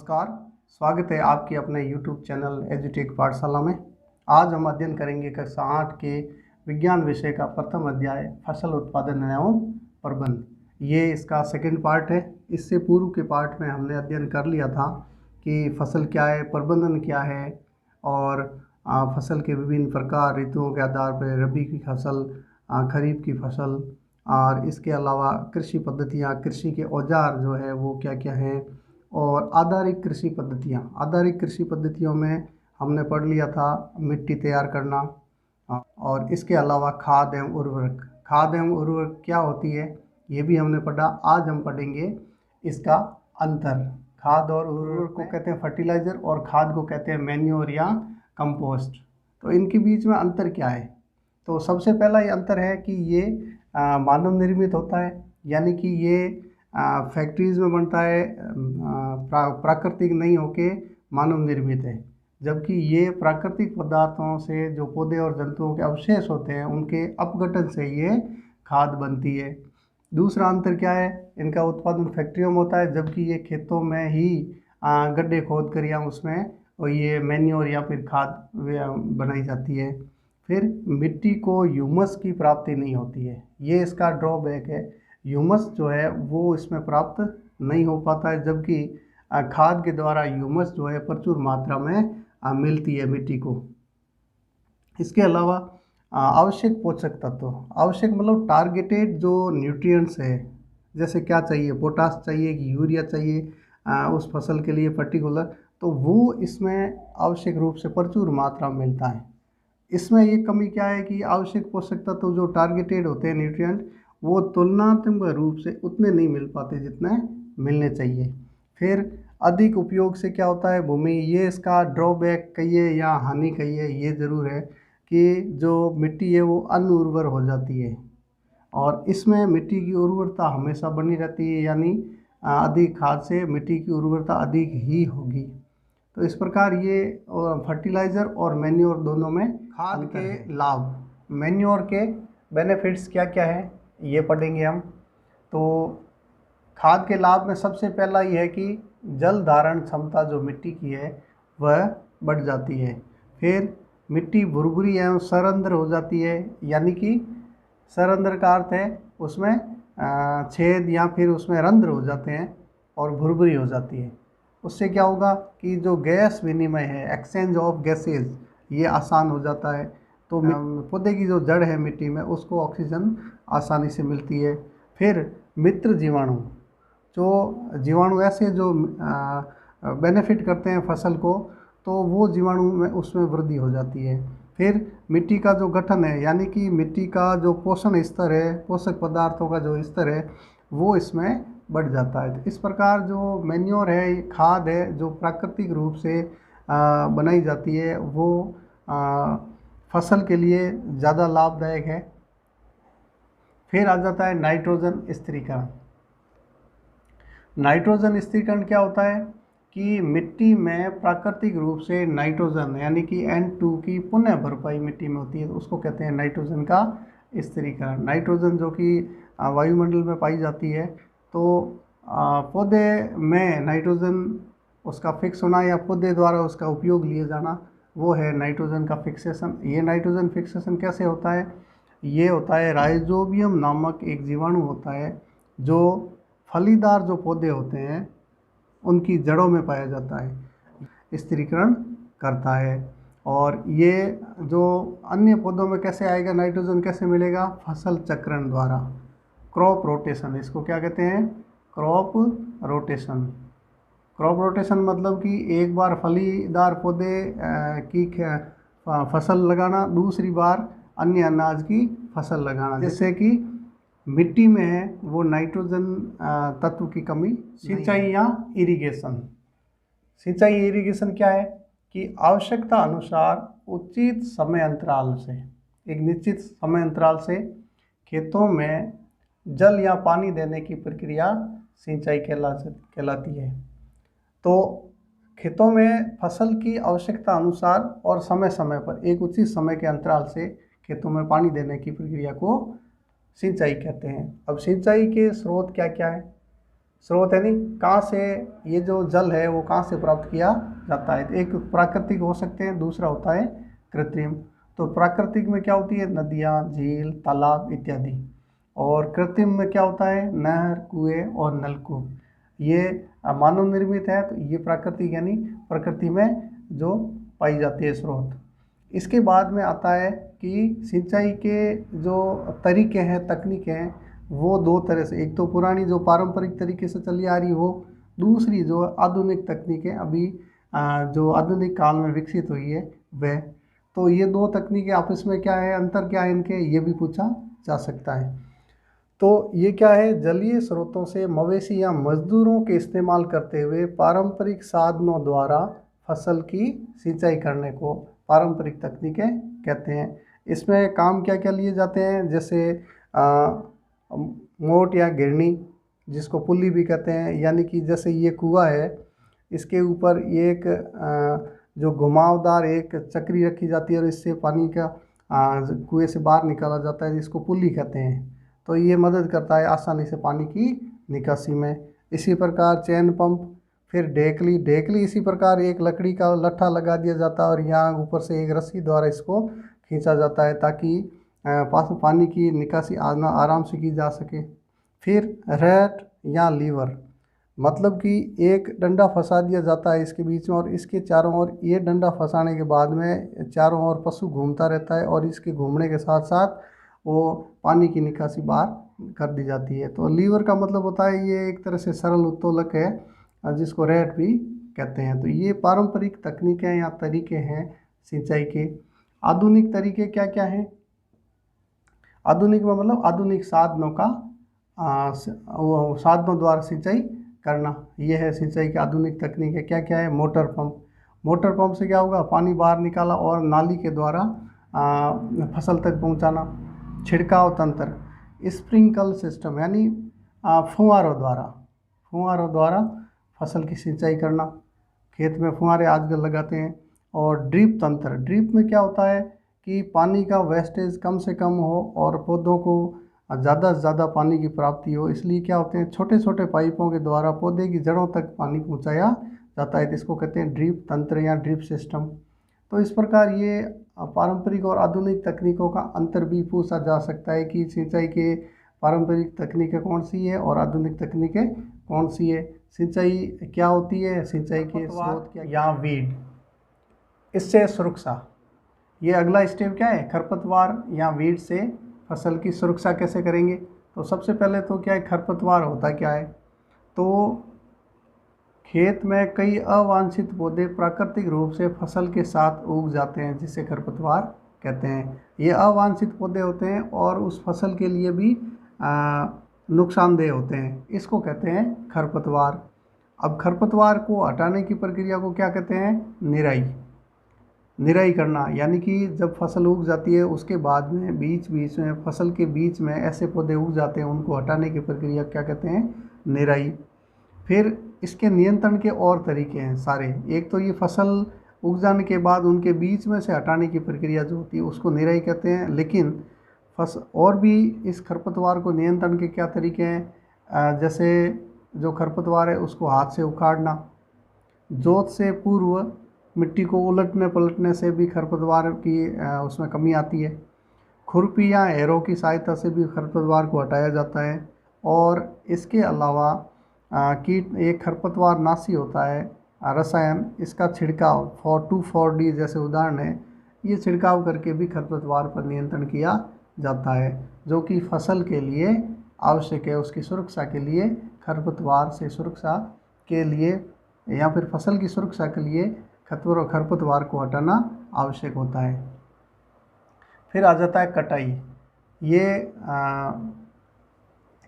नमस्कार, स्वागत है आपके अपने YouTube चैनल एजुटेक पाठशाला में। आज हम अध्ययन करेंगे कक्षा 8 के विज्ञान विषय का प्रथम अध्याय फसल उत्पादन एवं प्रबंध। ये इसका सेकंड पार्ट है। इससे पूर्व के पार्ट में हमने अध्ययन कर लिया था कि फसल क्या है, प्रबंधन क्या है और फसल के विभिन्न प्रकार, ऋतुओं के आधार पर रबी की फसल, खरीफ की फसल और इसके अलावा कृषि पद्धतियाँ, कृषि के औजार जो है वो क्या क्या हैं और आधारिक कृषि पद्धतियाँ। आधारिक कृषि पद्धतियों में हमने पढ़ लिया था मिट्टी तैयार करना और इसके अलावा खाद एवं उर्वरक। खाद एवं उर्वरक क्या होती है ये भी हमने पढ़ा। आज हम पढ़ेंगे इसका अंतर। खाद और उर्वरक को कहते हैं फर्टिलाइज़र और खाद को कहते हैं मैन्योर या कंपोस्ट। तो इनके बीच में अंतर क्या है? तो सबसे पहला ये अंतर है कि ये मानव निर्मित होता है, यानी कि ये फैक्ट्रीज़ में बनता है, प्राकृतिक नहीं होके मानव निर्मित है। जबकि ये प्राकृतिक पदार्थों से जो पौधे और जंतुओं के अवशेष होते हैं उनके अपघटन से ये खाद बनती है। दूसरा अंतर क्या है? इनका उत्पादन फैक्ट्रियों में होता है, जबकि ये खेतों में ही गड्ढे खोद कर या उसमें और ये मैन्योर या फिर खाद बनाई जाती है। फिर मिट्टी को ह्यूमस की प्राप्ति नहीं होती है, ये इसका ड्रॉबैक है। ह्यूमस जो है वो इसमें प्राप्त नहीं हो पाता है, जबकि खाद के द्वारा ह्यूमस जो है प्रचुर मात्रा में मिलती है मिट्टी को। इसके अलावा आवश्यक पोषक तत्व, आवश्यक मतलब टारगेटेड जो न्यूट्रिएंट्स है, जैसे क्या चाहिए, पोटास चाहिए कि यूरिया चाहिए उस फसल के लिए पर्टिकुलर, तो वो इसमें आवश्यक रूप से प्रचुर मात्रा में मिलता है। इसमें ये कमी क्या है कि आवश्यक पोषक तत्व जो टारगेटेड होते हैं न्यूट्रिएंट, वो तुलनात्मक रूप से उतने नहीं मिल पाते जितने मिलने चाहिए। फिर अधिक उपयोग से क्या होता है भूमि, ये इसका ड्रॉबैक कहिए या हानि कहिए, ये ज़रूर है कि जो मिट्टी है वो अनउर्वर हो जाती है और इसमें मिट्टी की उर्वरता हमेशा बनी रहती है, यानी अधिक खाद से मिट्टी की उर्वरता अधिक ही होगी। तो इस प्रकार ये फर्टिलाइज़र और मैन्योर दोनों में खाद के लाभ, मैन्योर के बेनिफिट्स क्या क्या है ये पढ़ेंगे हम। तो खाद के लाभ में सबसे पहला ये है कि जल धारण क्षमता जो मिट्टी की है वह बढ़ जाती है। फिर मिट्टी भुरभुरी एवं सरंध्र हो जाती है, यानी कि सरंध्र का अर्थ है उसमें छेद या फिर उसमें रंध्र हो जाते हैं और भुरभुरी हो जाती है। उससे क्या होगा कि जो गैस विनिमय है, एक्सचेंज ऑफ गैसेज, ये आसान हो जाता है। तो पौधे की जो जड़ है मिट्टी में उसको ऑक्सीजन आसानी से मिलती है। फिर मित्र जीवाणु, जो जीवाणु ऐसे जो बेनिफिट करते हैं फसल को, तो वो जीवाणु में उसमें वृद्धि हो जाती है। फिर मिट्टी का जो गठन है, यानी कि मिट्टी का जो पोषण स्तर है, पोषक पदार्थों का जो स्तर है वो इसमें बढ़ जाता है। इस प्रकार जो मैन्योर है, खाद है, जो प्राकृतिक रूप से बनाई जाती है वो फसल के लिए ज़्यादा लाभदायक है। फिर आ जाता है नाइट्रोजन स्थिरीकरण। नाइट्रोजन स्थिरीकरण क्या होता है कि मिट्टी में प्राकृतिक रूप से नाइट्रोजन यानी कि N2 की पुनः भरपाई मिट्टी में होती है, तो उसको कहते हैं नाइट्रोजन का स्थिरीकरण। नाइट्रोजन जो कि वायुमंडल में पाई जाती है, तो पौधे में नाइट्रोजन उसका फिक्स होना या पौधे द्वारा उसका उपयोग लिए जाना, वो है नाइट्रोजन का फिक्सेशन। ये नाइट्रोजन फिक्सेशन कैसे होता है? ये होता है राइजोबियम नामक एक जीवाणु होता है जो फलीदार जो पौधे होते हैं उनकी जड़ों में पाया जाता है, स्थिरीकरण करता है। और ये जो अन्य पौधों में कैसे आएगा, नाइट्रोजन कैसे मिलेगा? फसल चक्रण द्वारा, क्रॉप रोटेशन। इसको क्या कहते हैं? Crop rotation. क्रॉप रोटेशन मतलब कि एक बार फलीदार पौधे की फसल लगाना, दूसरी बार अन्य अनाज की फसल लगाना, जिससे कि मिट्टी में है वो नाइट्रोजन तत्व की कमी। सिंचाई या इरिगेशन। सिंचाई इरिगेशन क्या है कि आवश्यकता अनुसार उचित समय अंतराल से, एक निश्चित समय अंतराल से खेतों में जल या पानी देने की प्रक्रिया सिंचाई कहलाती है। तो खेतों में फसल की आवश्यकता अनुसार और समय समय पर एक उचित समय के अंतराल से खेतों में पानी देने की प्रक्रिया को सिंचाई कहते हैं। अब सिंचाई के स्रोत क्या क्या है? स्रोत यानी कहाँ से ये जो जल है वो कहाँ से प्राप्त किया जाता है। तो एक प्राकृतिक हो सकते हैं, दूसरा होता है कृत्रिम। तो प्राकृतिक में क्या होती है, नदियाँ, झील, तालाब इत्यादि। और कृत्रिम में क्या होता है, नहर, कुएं और नलकूप। ये मानव निर्मित है, तो ये प्राकृतिक यानी प्रकृति में जो पाई जाती है स्रोत। इसके बाद में आता है कि सिंचाई के जो तरीके हैं, तकनीकें हैं, वो दो तरह से, एक तो पुरानी जो पारंपरिक तरीके से चली आ रही हो, दूसरी जो आधुनिक तकनीकें अभी जो आधुनिक काल में विकसित हुई है वह। तो ये दो तकनीकें आपस में क्या है, अंतर क्या है इनके, ये भी पूछा जा सकता है। तो ये क्या है, जलीय स्रोतों से मवेशी या मजदूरों के इस्तेमाल करते हुए पारंपरिक साधनों द्वारा फसल की सिंचाई करने को पारंपरिक तकनीकें कहते हैं। इसमें काम क्या क्या लिए जाते हैं, जैसे मोट या गिरनी, जिसको पुल्ली भी कहते हैं, यानी कि जैसे ये कुआं है, इसके ऊपर ये एक जो घुमावदार एक चक्री रखी जाती है और इससे पानी का कुएं से बाहर निकाला जाता है, जिसको पुल्ली कहते हैं। तो ये मदद करता है आसानी से पानी की निकासी में। इसी प्रकार चैन पंप, फिर ढेकली, ढेकली इसी प्रकार एक लकड़ी का लट्ठा लगा दिया जाता है और यहाँ ऊपर से एक रस्सी द्वारा इसको खींचा जाता है ताकि पानी की निकासी आराम से की जा सके। फिर रैट या लीवर, मतलब कि एक डंडा फंसा दिया जाता है इसके बीच में और इसके चारों ओर, ये डंडा फंसाने के बाद में चारों ओर पशु घूमता रहता है और इसके घूमने के साथ साथ वो पानी की निकासी बाहर कर दी जाती है। तो लीवर का मतलब होता है ये एक तरह से सरल उत्तोलक है, जिसको रैट भी कहते हैं। तो ये पारंपरिक तकनीकें या तरीके हैं सिंचाई के। आधुनिक तरीके क्या क्या हैं, आधुनिक में मतलब आधुनिक साधनों का साधनों द्वारा सिंचाई करना, ये है सिंचाई की आधुनिक तकनीक है। क्या क्या है, मोटर पंप, मोटर पंप से क्या होगा, पानी बाहर निकाला और नाली के द्वारा फसल तक पहुंचाना। छिड़काव तंत्र, स्प्रिंकल सिस्टम, यानी फुहारों द्वारा फसल की सिंचाई करना, खेत में फुहारे आजकल लगाते हैं। और ड्रिप तंत्र, ड्रिप में क्या होता है कि पानी का वेस्टेज कम से कम हो और पौधों को ज़्यादा से ज़्यादा पानी की प्राप्ति हो, इसलिए क्या होते हैं, छोटे छोटे पाइपों के द्वारा पौधे की जड़ों तक पानी पहुंचाया जाता है। तो इसको कहते हैं ड्रिप तंत्र या ड्रिप सिस्टम। तो इस प्रकार ये पारंपरिक और आधुनिक तकनीकों का अंतर भी पूछा जा सकता है कि सिंचाई के पारंपरिक तकनीकें कौन सी है और आधुनिक तकनीकें कौन सी है। सिंचाई क्या होती है, सिंचाई के स्रोत क्या या वीड, इससे सुरक्षा, ये अगला स्टेप क्या है, खरपतवार या वीड से फसल की सुरक्षा कैसे करेंगे। तो सबसे पहले तो क्या है, खरपतवार होता क्या है, तो खेत में कई अवांछित पौधे प्राकृतिक रूप से फसल के साथ उग जाते हैं, जिसे खरपतवार कहते हैं। ये अवांछित पौधे होते हैं और उस फसल के लिए भी नुकसानदेह होते हैं, इसको कहते हैं खरपतवार। अब खरपतवार को हटाने की प्रक्रिया को क्या कहते हैं, निराई करना, यानी कि जब फसल उग जाती है उसके बाद में बीच बीच में फसल के बीच में ऐसे पौधे उग जाते हैं, उनको हटाने की प्रक्रिया क्या कहते हैं, निराई। फिर इसके नियंत्रण के और तरीके हैं सारे। एक तो ये फसल उग जाने के बाद उनके बीच में से हटाने की प्रक्रिया जो होती है उसको निराई कहते हैं। लेकिन और भी इस खरपतवार को नियंत्रण के क्या तरीके हैं, जैसे जो खरपतवार है उसको हाथ से उखाड़ना, जोत से पूर्व मिट्टी को उलटने पलटने से भी खरपतवार की उसमें कमी आती है। खुरपी या हैरों की सहायता से भी खरपतवार को हटाया जाता है। और इसके अलावा कीट, एक खरपतवार नाशी होता है रसायन, इसका छिड़काव 4,2,4-D जैसे उदाहरण है, ये छिड़काव करके भी खरपतवार पर नियंत्रण किया जाता है, जो कि फसल के लिए आवश्यक है। उसकी सुरक्षा के लिए, खरपतवार से सुरक्षा के लिए या फिर फसल की सुरक्षा के लिए खरपतवार को हटाना आवश्यक होता है। फिर आ जाता है कटाई। ये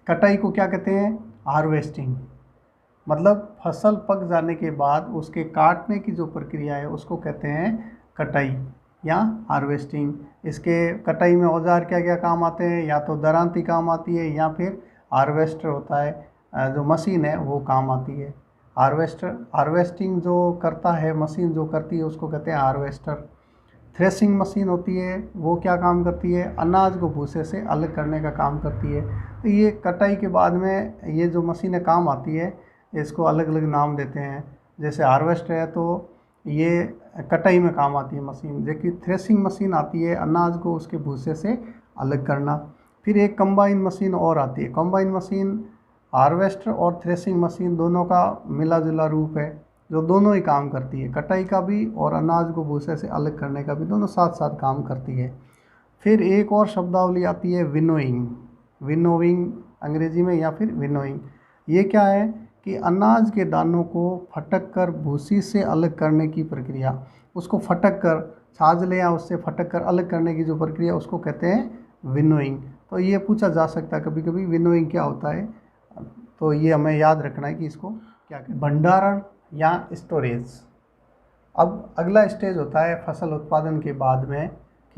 कटाई को क्या कहते हैं, हार्वेस्टिंग, मतलब फसल पक जाने के बाद उसके काटने की जो प्रक्रिया है उसको कहते हैं कटाई या हार्वेस्टिंग। इसके कटाई में औजार क्या क्या काम आते हैं, या तो दरांती काम आती है या फिर हार्वेस्टर होता है, जो मशीन है वो काम आती है। हार्वेस्टिंग जो करता है, मशीन जो करती है उसको कहते हैं हार्वेस्टर। थ्रेसिंग मशीन होती है, वो क्या काम करती है, अनाज को भूसे से अलग करने का काम करती है। तो ये कटाई के बाद में ये जो मशीनें काम आती है, इसको अलग अलग नाम देते हैं। जैसे हार्वेस्टर है तो ये कटाई में काम आती है मशीन, जबकि थ्रेसिंग मशीन आती है अनाज को उसके भूसे से अलग करना। फिर एक कंबाइन मशीन और आती है। कंबाइन मशीन हार्वेस्टर और थ्रेसिंग मशीन दोनों का मिला जुला रूप है, जो दोनों ही काम करती है, कटाई का भी और अनाज को भूसे से अलग करने का भी, दोनों साथ साथ काम करती है। फिर एक और शब्दावली आती है विनोइंग। विनोइंग अंग्रेजी में या फिर विनोइंग, ये क्या है कि अनाज के दानों को फटक कर भूसी से अलग करने की प्रक्रिया, उसको फटक कर छाछ ले या उससे फटक कर अलग करने की जो प्रक्रिया, उसको कहते हैं विनोइंग। तो ये पूछा जा सकता है कभी कभी विनोइंग क्या होता है, तो ये हमें याद रखना है कि इसको क्या कहते हैं। भंडारण या स्टोरेज। अब अगला स्टेज होता है फसल उत्पादन के बाद में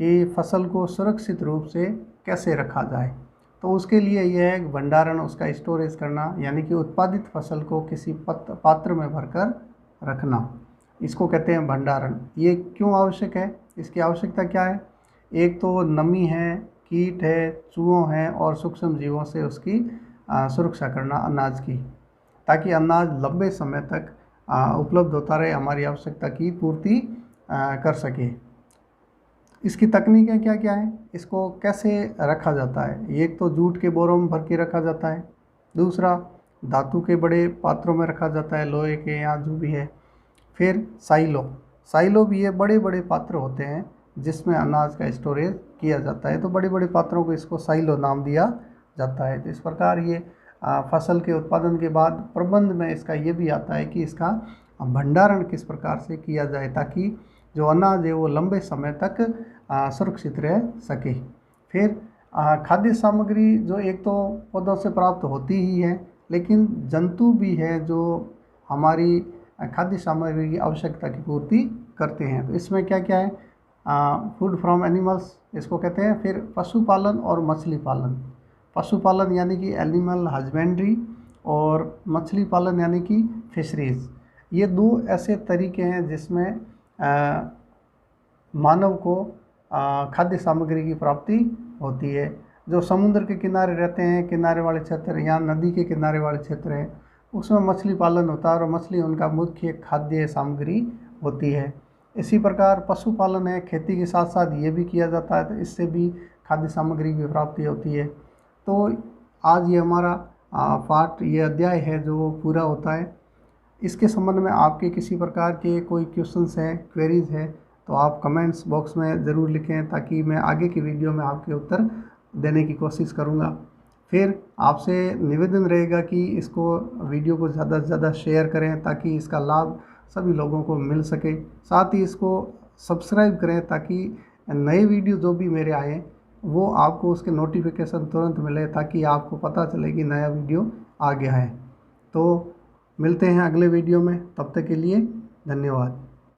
कि फसल को सुरक्षित रूप से कैसे रखा जाए। तो उसके लिए यह है भंडारण, उसका स्टोरेज करना, यानी कि उत्पादित फसल को किसी पात्र में भरकर रखना, इसको कहते हैं भंडारण। ये क्यों आवश्यक है, इसकी आवश्यकता क्या है? एक तो नमी है, कीट है, चूहों हैं और सूक्ष्म जीवों से उसकी सुरक्षा करना अनाज की, ताकि अनाज लंबे समय तक उपलब्ध होता रहे, हमारी आवश्यकता की पूर्ति कर सके। इसकी तकनीकें क्या क्या है, इसको कैसे रखा जाता है? एक तो जूट के बोरों में भर के रखा जाता है, दूसरा धातु के बड़े पात्रों में रखा जाता है, लोहे के या जो भी है। फिर साइलो भी ये बड़े बड़े पात्र होते हैं जिसमें अनाज का स्टोरेज किया जाता है, तो बड़े बड़े पात्रों को इसको साइलो नाम दिया जाता है। तो इस प्रकार ये फसल के उत्पादन के बाद प्रबंध में इसका ये भी आता है कि इसका भंडारण किस प्रकार से किया जाए ताकि जो अनाज है वो लंबे समय तक सुरक्षित रह सके। फिर खाद्य सामग्री जो एक तो पौधों से प्राप्त होती ही है, लेकिन जंतु भी है जो हमारी खाद्य सामग्री की आवश्यकता की पूर्ति करते हैं। तो इसमें क्या क्या है? फूड फ्रॉम एनिमल्स इसको कहते हैं। फिर पशुपालन और मछली पालन। पशुपालन यानी कि एनिमल हस्बेंड्री, और मछली पालन यानी कि फिशरीज। ये दो ऐसे तरीके हैं जिसमें मानव को खाद्य सामग्री की प्राप्ति होती है। जो समुद्र के किनारे रहते हैं, किनारे वाले क्षेत्र या नदी के किनारे वाले क्षेत्र हैं, उसमें मछली पालन होता है और मछली उनका मुख्य खाद्य सामग्री होती है। इसी प्रकार पशुपालन है, खेती के साथ साथ ये भी किया जाता है, तो इससे भी खाद्य सामग्री की प्राप्ति होती है। तो आज ये हमारा पाठ, ये अध्याय है जो पूरा होता है। इसके संबंध में आपके किसी प्रकार के कोई क्वेश्चंस हैं, क्वेरीज हैं, तो आप कमेंट्स बॉक्स में ज़रूर लिखें ताकि मैं आगे की वीडियो में आपके उत्तर देने की कोशिश करूँगा। फिर आपसे निवेदन रहेगा कि इसको वीडियो को ज़्यादा से ज़्यादा शेयर करें ताकि इसका लाभ सभी लोगों को मिल सके। साथ ही इसको सब्सक्राइब करें ताकि नए वीडियो जो भी मेरे आए वो आपको उसके नोटिफिकेशन तुरंत मिले, ताकि आपको पता चले कि नया वीडियो आ गया है। तो मिलते हैं अगले वीडियो में, तब तक के लिए धन्यवाद।